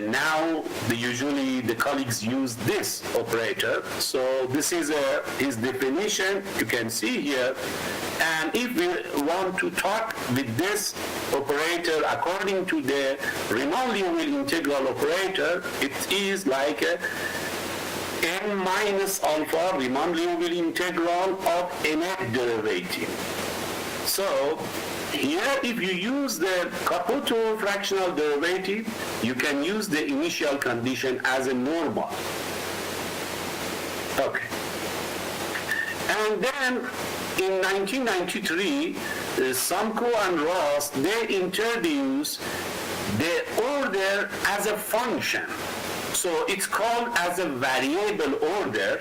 now usually the colleagues use this operator. So this is his definition, you can see here. And if we want to talk with this operator according to the Riemann-Liouville integral operator, it is like n minus alpha Riemann-Liouville integral of nth derivative. So here, if you use the Caputo fractional derivative, you can use the initial condition as a normal. Okay. And then in 1993, Samko and Ross, they introduced the order as a function. So it's called as a variable order,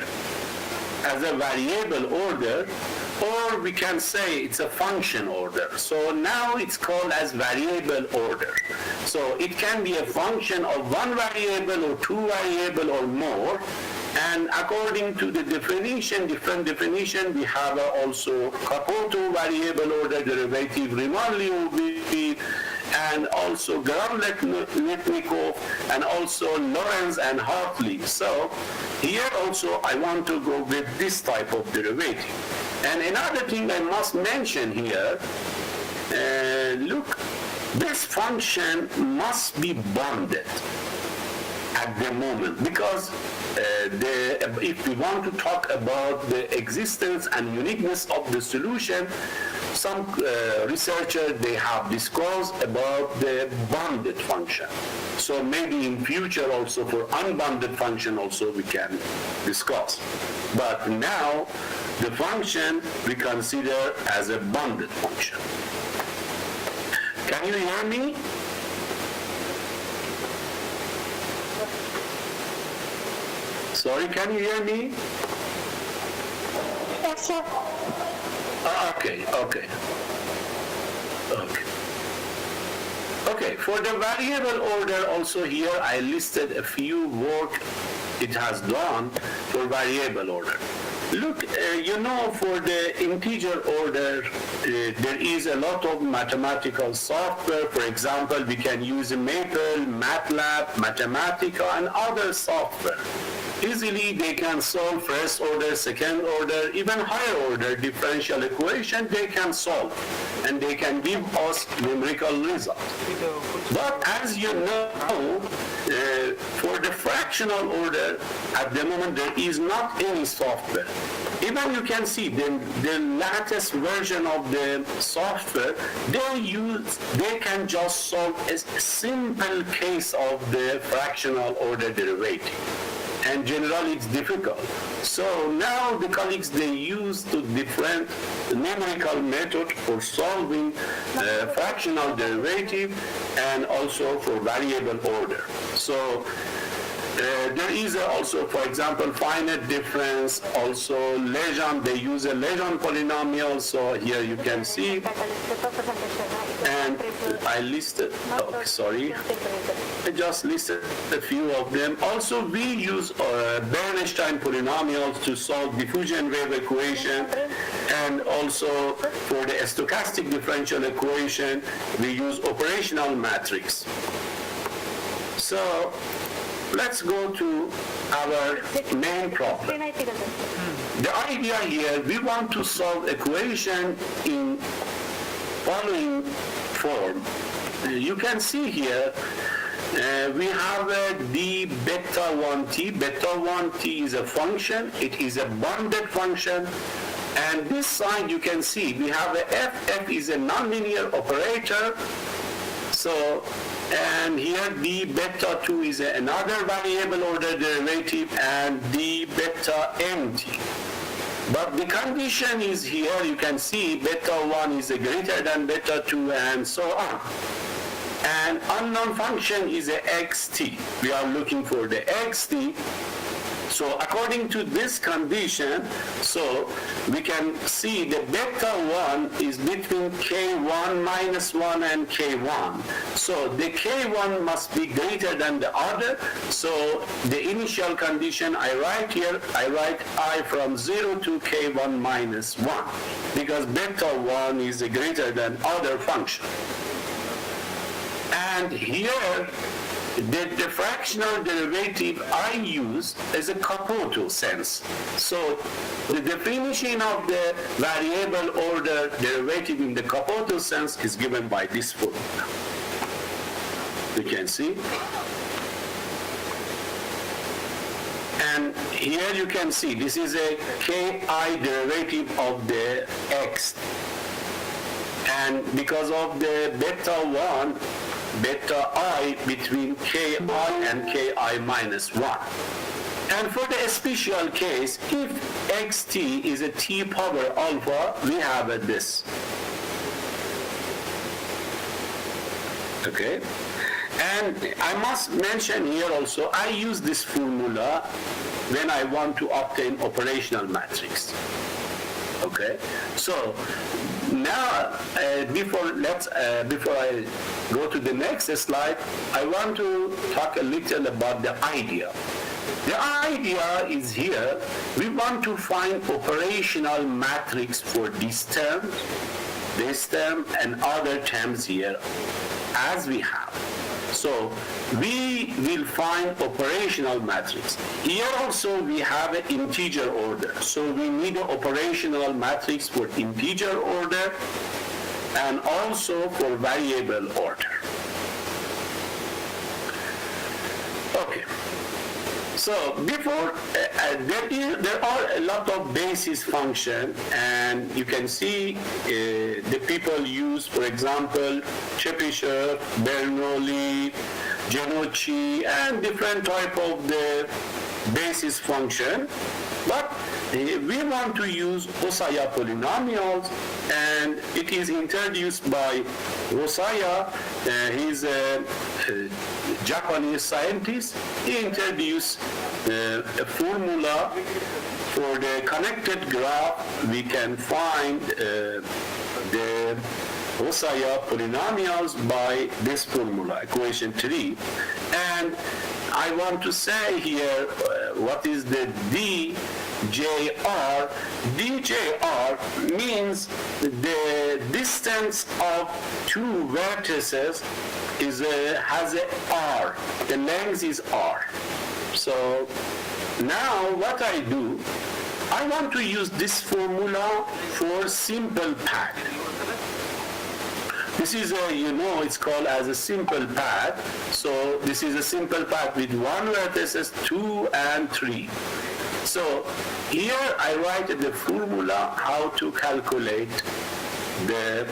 or we can say it's a function order. So now it's called as variable order. So it can be a function of one variable or two variable or more. And according to the definition, different definition, we have also Caputo variable order derivative, Riemann-Liouville, and also Graham-Letnikov, and also Lorentz and Hartley. So here also I want to go with this type of derivative. And another thing I must mention here, look, this function must be bounded at the moment, because if we want to talk about the existence and uniqueness of the solution, some researchers, they have discussed about the bounded function. So maybe in future also for unbounded function also we can discuss. But now the function we consider as a bounded function. Can you hear me? Sorry, can you hear me? Yes, sir. Okay. Okay, for the variable order also here I listed a few work it has done for variable order. Look, for the integer order, there is a lot of mathematical software. For example, we can use Maple, MATLAB, Mathematica, and other software. Easily they can solve first order, second order, even higher order differential equation they can solve, and they can give us numerical result. But as you know, for the fractional order, at the moment there is not any software. Even you can see the latest version of the software, they can just solve a simple case of the fractional order derivative. And generally it's difficult. So now the colleagues, they use the different numerical method for solving fractional derivative and also for variable order. So there is also, for example, finite difference, also Legendre, they use a Legendre polynomial, so here you can see, and I listed, I just listed a few of them. Also, we use Bernstein polynomials to solve diffusion wave equation, and also for the stochastic differential equation, we use operational matrix. So, let's go to our main problem. The idea here, we want to solve equation in following form. You can see here, we have d beta 1t. Beta 1t is a function. It is a bounded function. And this side you can see, we have a f. F is a nonlinear operator. So, and here d beta 2 is another variable order derivative, and d beta mt. But the condition is here, you can see beta 1 is greater than beta 2 and so on. And unknown function is a xt. We are looking for the xt. So according to this condition, so we can see the beta 1 is between k1 minus 1 and k1. So the k1 must be greater than the other. So the initial condition I write here, I write I from 0 to k1 minus 1, because beta 1 is greater than other function. And here the fractional derivative I use is a Caputo sense. So the definition of the variable order derivative in the Caputo sense is given by this formula. You can see. And here you can see this is a ki derivative of the x. And because of the beta 1, beta I between ki and ki minus 1. And for the special case, if xt is a t power alpha, we have this. Okay? And I must mention here also, I use this formula when I want to obtain operational matrix. Okay? So now, before I go to the next slide, I want to talk a little about the idea. The idea is here, we want to find operational matrix for this term, and other terms here as we have. So we will find operational matrix. Here also we have an integer order. So we need an operational matrix for integer order and also for variable order. Okay. So before, there are a lot of basis function, and you can see the people use, for example, Chebyshev, Bernoulli, Genocci, and different type of the basis function. But we want to use Hosoya polynomials, and it is introduced by Hosoya. He's a Japanese scientist. He introduced a formula for the connected graph. We can find the Hosoya polynomials by this formula, equation 3. And I want to say here what is the dJr. dJr means the distance of two vertices has a r. The length is r. So now what I do, I want to use this formula for simple path. This is it's called as a simple path. So this is a simple path with one vertices, 2 and 3. So here I write the formula how to calculate the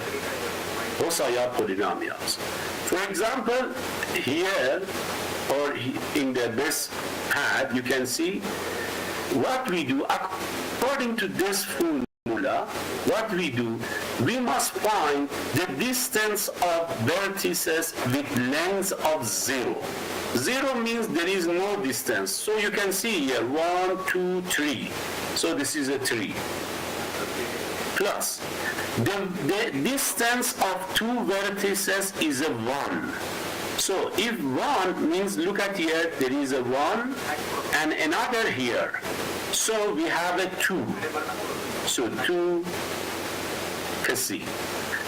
Hosoya polynomials. For example, here or in the best path, you can see what we do according to this formula. What we do, we must find the distance of vertices with length of 0. 0 means there is no distance. So you can see here 1, 2, 3. So this is a 3. Plus the distance of two vertices is a 1. So if 1 means, look at here, there is a 1 and another here. So we have a 2. So 2 C.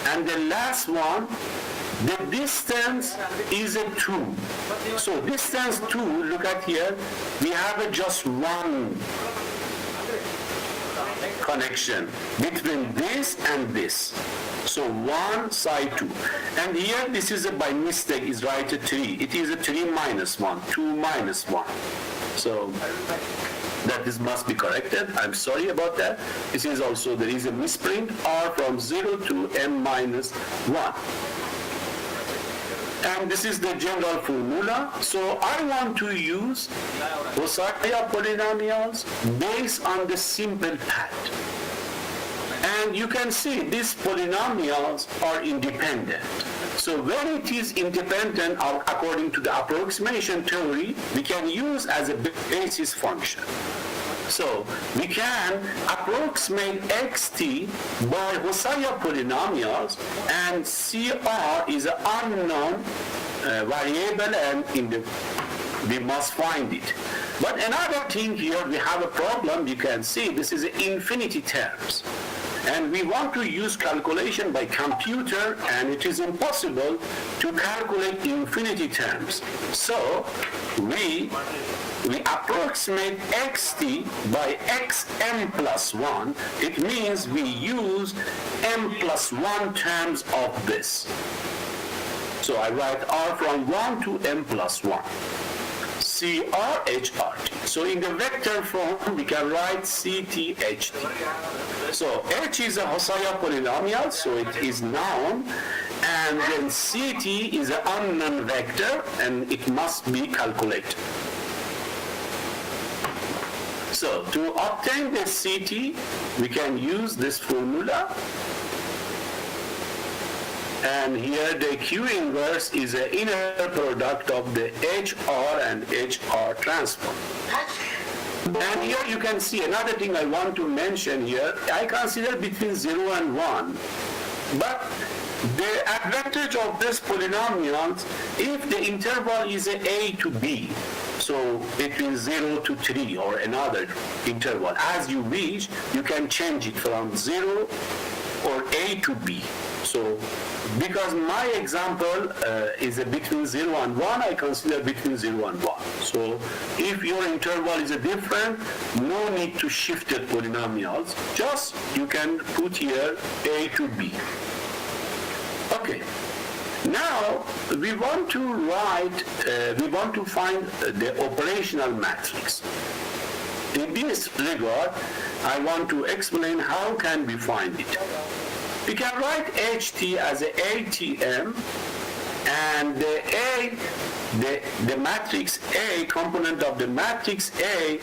And the last one, the distance is a 2. So distance 2, look at here, we have a just one connection between this and this. So 1 side 2. And here this is by mistake is right a 3. It is a 3 minus 1, 2 minus 1. So that this must be corrected. I'm sorry about that. This is also, there is a misprint, r from 0 to m minus 1. And this is the general formula. So I want to use Hosoya polynomials based on the simple path. And you can see these polynomials are independent. So when it is independent, according to the approximation theory, we can use as a basis function. So we can approximate xt by Hosoya polynomials, and Cr is an unknown variable, and we must find it. But another thing here, we have a problem. You can see this is infinity terms. And we want to use calculation by computer, and it is impossible to calculate infinity terms. So we approximate xt by xm plus 1. It means we use m plus 1 terms of this. So I write r from 1 to m plus 1. CR HRT. So in the vector form, we can write CT HT. So H is a Hosoya polynomial, so it is noun, and then CT is an unknown vector, and it must be calculated. So to obtain the CT, we can use this formula. And here the Q inverse is an inner product of the HR and HR transform. And here you can see another thing I want to mention here. I consider between 0 and 1. But the advantage of this polynomials, if the interval is A to B, so between 0 to 3 or another interval, as you wish, you can change it from 0 or A to B. So because my example is between 0 and 1, I consider between 0 and 1. So if your interval is different, no need to shift the polynomials. Just you can put here A to B. Okay. Now we want to find the operational matrix. In this regard, I want to explain how can we find it. We can write HT as a ATM, and the matrix A, component of the matrix A,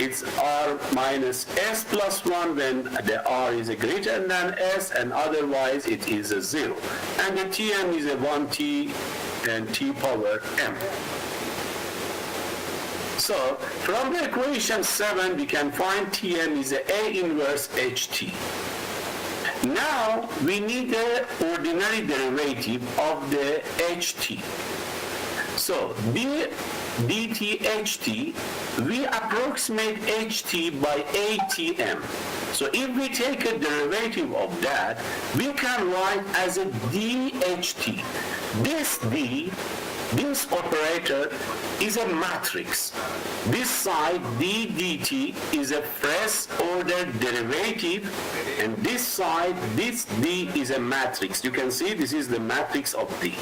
it's R minus S plus 1 when the R is greater than S, and otherwise it is a 0. And the Tm is a 1T and T power M. So from the equation 7, we can find Tm is a inverse HT. Now we need the ordinary derivative of the HT. So dt HT, we approximate HT by ATM. So if we take a derivative of that, we can write as a dHT. This D, this operator is a matrix. This side, d dt, is a first order derivative, and this side, this D is a matrix. You can see this is the matrix of D.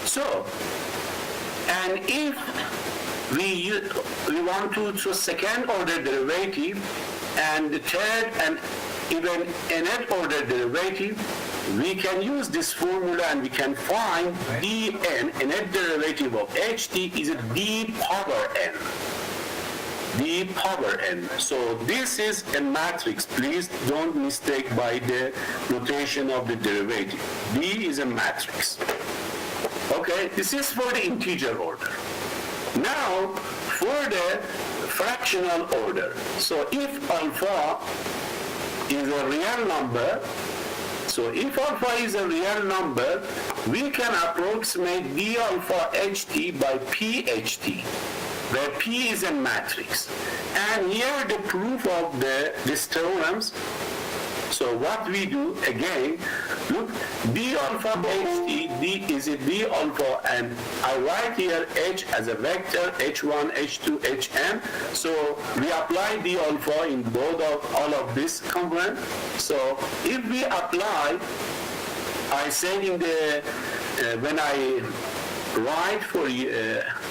So, and if we want to second order derivative and the third and even nth order derivative, we can use this formula and we can find dn, nth derivative of ht is a d power n. D power n. So this is a matrix. Please don't mistake by the notation of the derivative. D is a matrix. Okay, this is for the integer order. Now, for the fractional order. So if alpha is a real number, so if alpha is a real number, we can approximate d alpha ht by p ht, where p is a matrix. And here the proof of these theorems. So what we do, again, look, d alpha ht, d is a d alpha, and I write here h as a vector, h1, h2, hm. So we apply d alpha in all of this component. So if we apply, I said in the, when I write for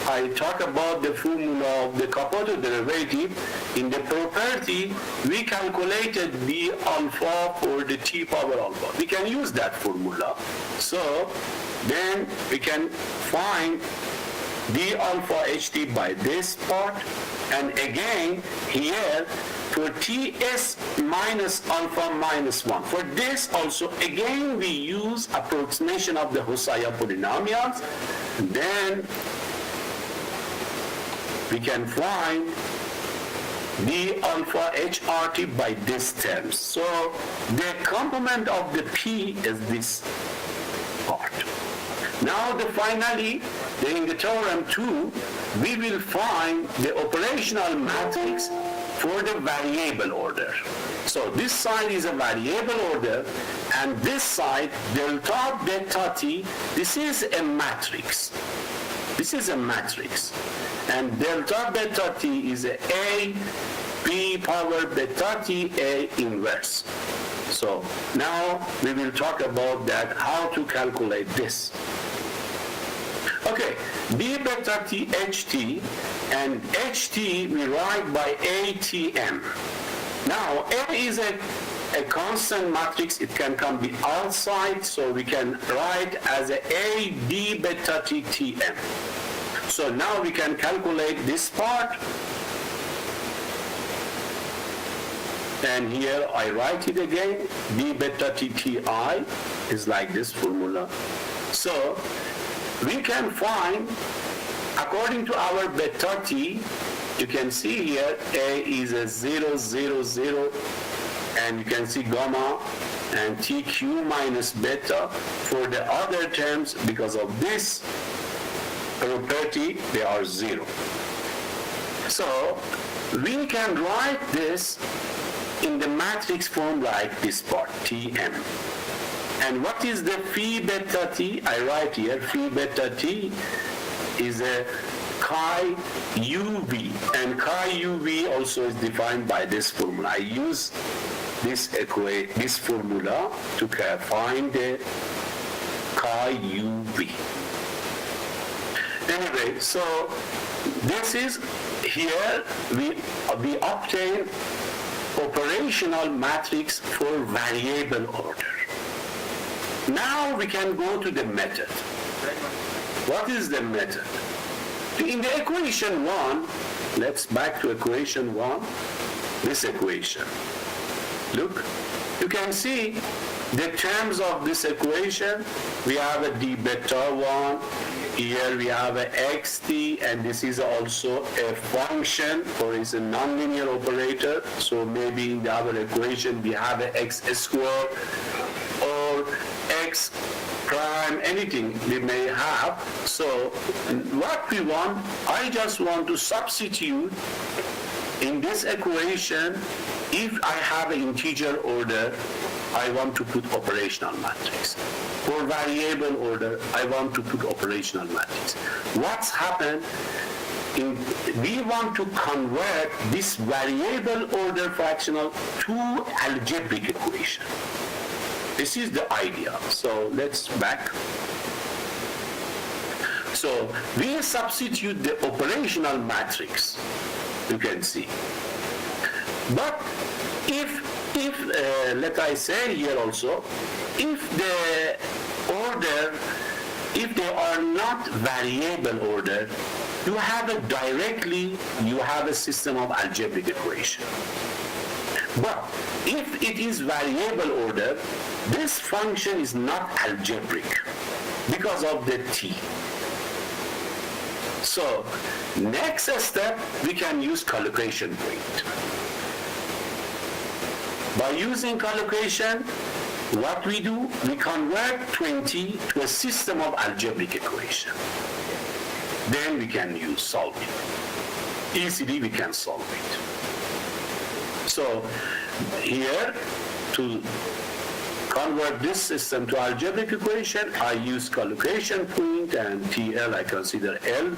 I talk about the formula of the Caputo derivative. In the property, we calculated d alpha for the t power alpha. We can use that formula. So then we can find d alpha ht by this part, and again here for ts minus alpha minus 1. For this also, again we use approximation of the Hosoya polynomials. Then we can find d alpha hrt by this term. So the complement of the p is this part. Now finally, in the theorem 2, we will find the operational matrix for the variable order. So this side is a variable order, and this side, delta beta t, this is a matrix. This is a matrix. And delta beta t is a b power beta t a inverse. So now we will talk about that, how to calculate this. Okay, b beta t ht, and ht we write by atm. Now a is a constant matrix, it can be outside, so we can write as a b beta t tm. So now we can calculate this part. And here I write it again, b beta t ti is like this formula. So we can find, according to our beta t, you can see here a is a 0, 0, 0, and you can see gamma and tq minus beta. For the other terms, because of this property, they are 0. So we can write this in the matrix form like this part, Tm. And what is the phi beta t? I write here, phi beta t is a chi uv, and chi uv also is defined by this formula. I use this formula to find the chi uv. Anyway, so this is here we obtain operational matrix for variable order. Now we can go to the method. What is the method? In the equation 1, let's back to equation 1, this equation. Look, you can see the terms of this equation. We have a d beta 1, here we have a xt, and this is also a function, or is a nonlinear operator. So maybe in the other equation we have a x squared or x prime, anything we may have. So what we want, I just want to substitute in this equation. If I have an integer order, I want to put operational matrix. For variable order, I want to put operational matrix. What's happened? We want to convert this variable order fractional to algebraic equation. This is the idea. So let's back. So we substitute the operational matrix, you can see. But if let I say here also, if the order, if they are not variable order, you have a system of algebraic equation. But if it is variable order, this function is not algebraic because of the t. So next step, we can use collocation point. By using collocation, what we do, we convert 20 to a system of algebraic equation. Then we can use solving. Easily we can solve it. So here, to convert this system to algebraic equation, I use collocation point, and TL I consider L,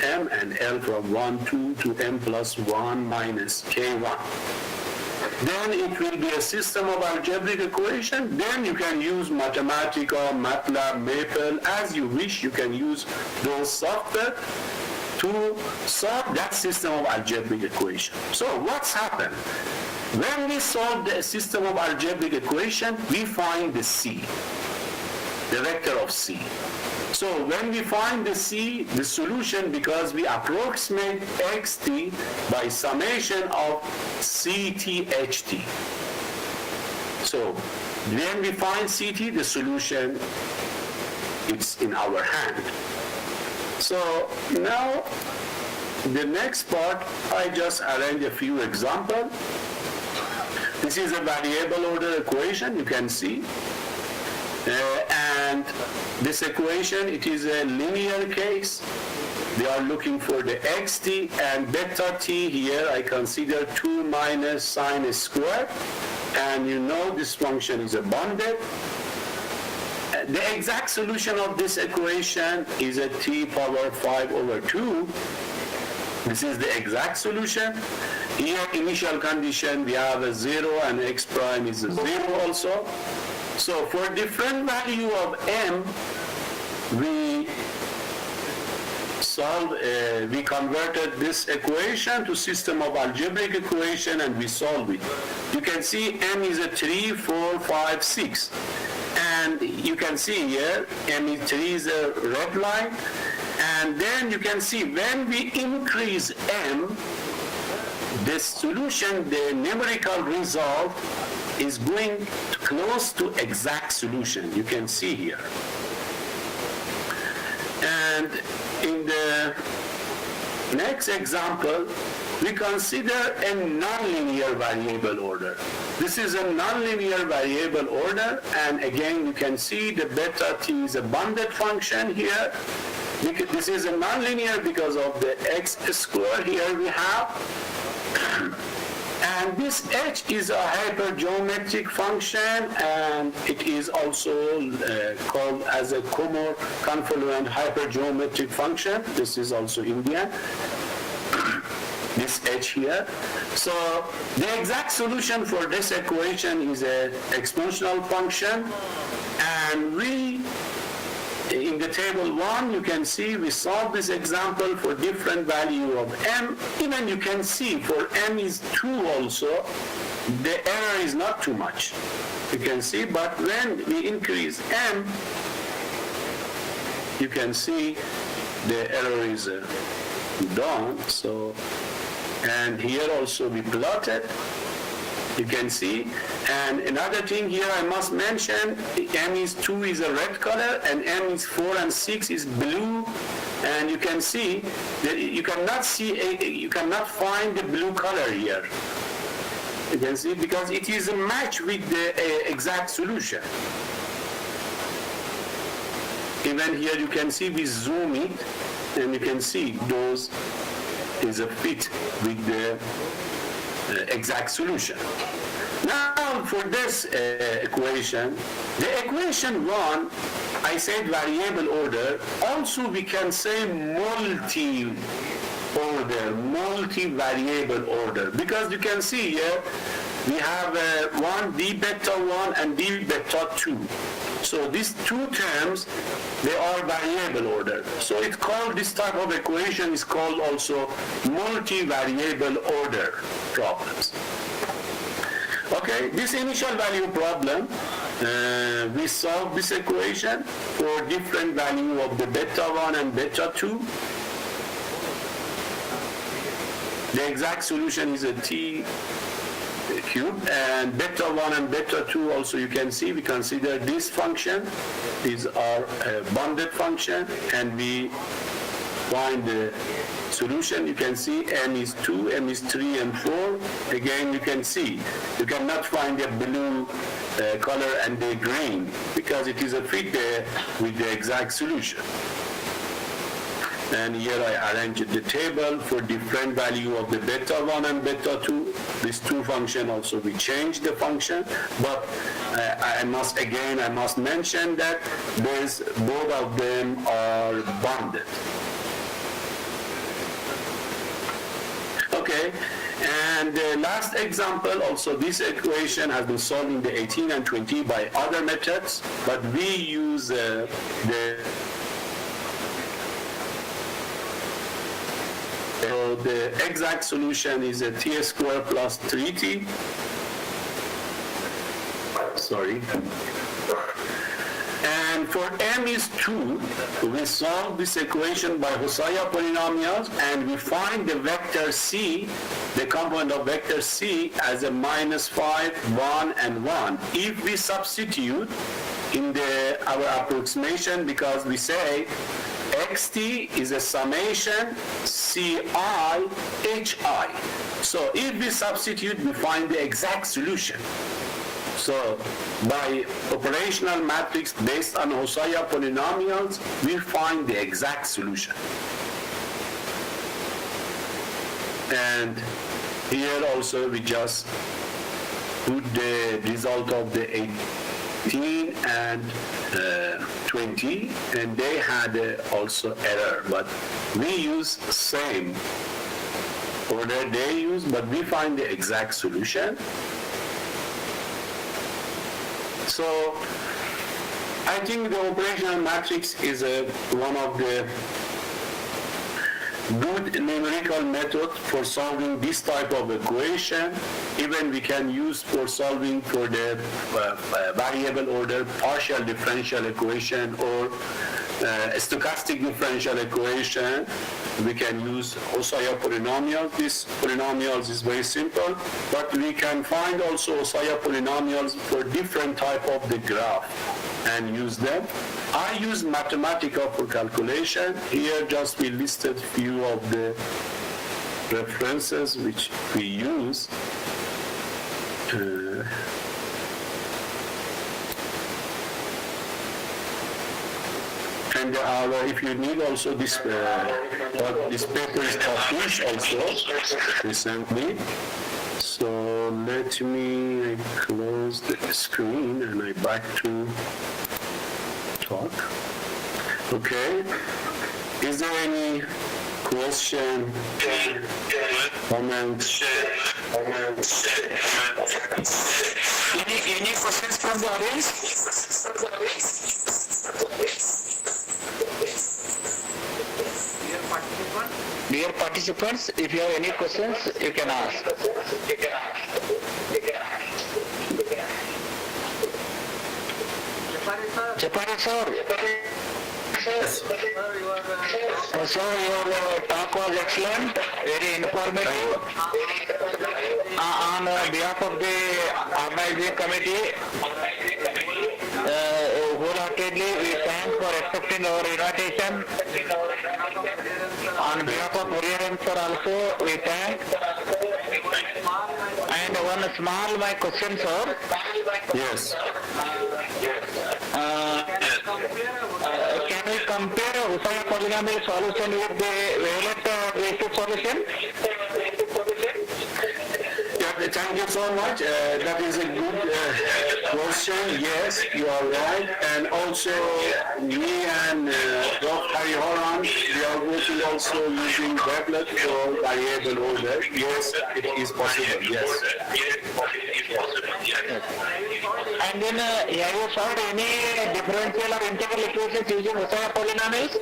M, and L from 1, 2 to M plus 1 minus K1. Then it will be a system of algebraic equation. Then you can use Mathematica, MATLAB, Maple, as you wish. You can use those software to solve that system of algebraic equation. So what's happened? When we solve the system of algebraic equation, we find the C, the vector of C. So when we find the C, the solution, because we approximate xt by summation of ct ht. So when we find ct, the solution, it's in our hand. So now the next part, I just arrange a few examples. This is a variable order equation, you can see. And this equation, it is a linear case. we are looking for the xt, and beta t here I consider 2 minus sine squared, and you know this function is a bounded. The exact solution of this equation is a t power 5 over 2. This is the exact solution. Here, initial condition, we have a 0 and x prime is a 0 also. So for different value of m, we converted this equation to system of algebraic equation and we solve it. You can see m is a 3, 4, 5, 6. And you can see here, M3 is a red line, and then you can see when we increase M, the solution, the numerical result is going close to exact solution. You can see here. And in the next example, we consider a nonlinear variable order. This is a nonlinear variable order, and again you can see the beta t is a bounded function here. This is a nonlinear because of the x square here we have. And this h is a hypergeometric function, and it is also called as a convoluent hypergeometric function. This is also Indian. This h here. So the exact solution for this equation is an exponential function, and we, in the table 1, you can see we solve this example for different value of m. Even you can see for m is 2 also, the error is not too much. You can see, but when we increase m, you can see the error is done. So, and here also we plotted, you can see. And another thing here I must mention, m is 2 is a red color, and m is 4 and 6 is blue. And you can see that you cannot find the blue color here. You can see because it is a match with the exact solution. Even here you can see we zoom it, and you can see those is a fit with the exact solution. Now for this equation, the equation 1, I said variable order, also we can say multi-variable order, because you can see here we have one d beta 1 and d beta 2. So these two terms, they are variable order. So it's called, this type of equation is called also multi-variable order problems. Okay, this initial value problem, we solve this equation for different value of the beta 1 and beta 2. The exact solution is a t cube, and beta 1 and beta 2 also you can see we consider this function. These are a bounded function, and we find the solution. You can see m is 2, m is 3 and 4. Again you can see you cannot find the blue color and the green because it is a fit there with the exact solution. And here I arranged the table for different value of the beta 1 and beta 2. These two functions also we change the function, but I must mention that both of them are bounded. Okay, and the last example, also this equation has been solved in the 18 and 20 by other methods, but we use So the exact solution is a t squared plus 3t. Sorry. And for m is 2, we solve this equation by Hosoya polynomials, and we find the vector c, the component of vector c, as a minus 5, 1, and 1. If we substitute in our approximation, because we say xt is a summation ci hi. So if we substitute, we find the exact solution. So by operational matrix based on Hosoya polynomials, we find the exact solution. And here also we just put the result of the 18 and 20, and they had also error, but we use same order they use, but we find the exact solution. So I think the operational matrix is one of the good numerical method for solving this type of equation. Even we can use for solving for the variable order partial differential equation or stochastic differential equation. We can use Osaya polynomials. This polynomials is very simple, but we can find also Osaya polynomials for different type of the graph and use them. I use Mathematica for calculation. Here just we listed few of the references which we use. And if you need also this, this paper is published also recently. So let me close the screen and I back to talk. Okay. Is there any question, comments? Any questions from the audience? Dear participants, if you have any questions, you can ask. Japari sir. Yes. So your talk was excellent, very informative. On behalf of the organizing committee, wholeheartedly we thank for accepting our invitation. On behalf of Orion sir also we thank. And one small my question, sir. Yes. Can we compare Osaya polynomial solution with the wavelet basic solution? Yeah, thank you so much. That is a good question. Yes, you are right. And also, me and Dr. Hariharan, we are working also using wavelet for variable order. Yes, it is possible. Yes. And then, have you found any differential or integral equations using Osaya polynomials?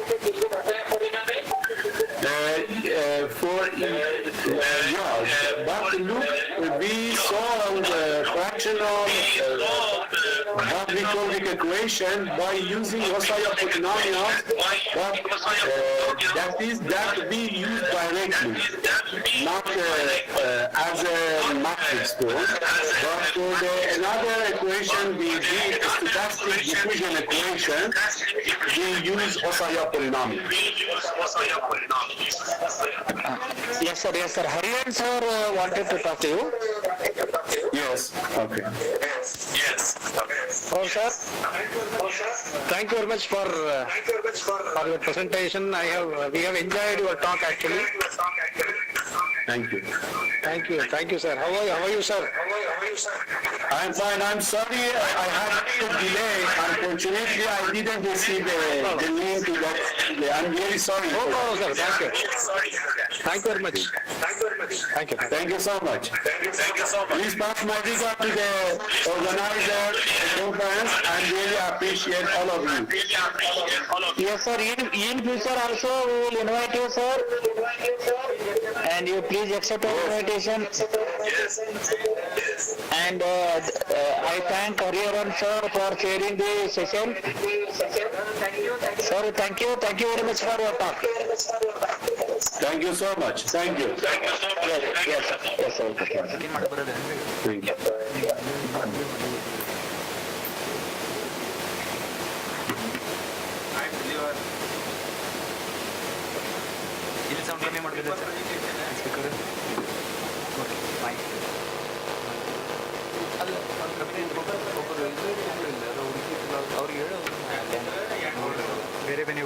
But look, we saw the fractional what we call the equation by using Osaya polynomials, but that we use directly, not as a matrix form, but for another equation we did a stochastic diffusion equation, we use Osaya polynomials. Yes, sir. Yes, sir. Hariharan sir wanted to talk to you. Yes. Okay. Oh, sir. Thank you very much for your presentation. We have enjoyed your talk actually. Thank you. Thank you, sir. How are you, sir? I'm fine. I'm sorry I had to delay. Unfortunately, I didn't receive the link to that. I'm really sorry. No problem, sir. Thank you. Thank you very much. Thank you so much. Please pass my regard to the organizer of the conference. I really appreciate all of you. Yes, sir. In future also we will invite you, sir. And you please accept our invitation. And I thank Hariharan sir for chairing the session. Sir, thank you very much for your talk. Thank you so much. Thank you. Yes, sir. Thank you. ಬೇರೆ ಬೇರೆ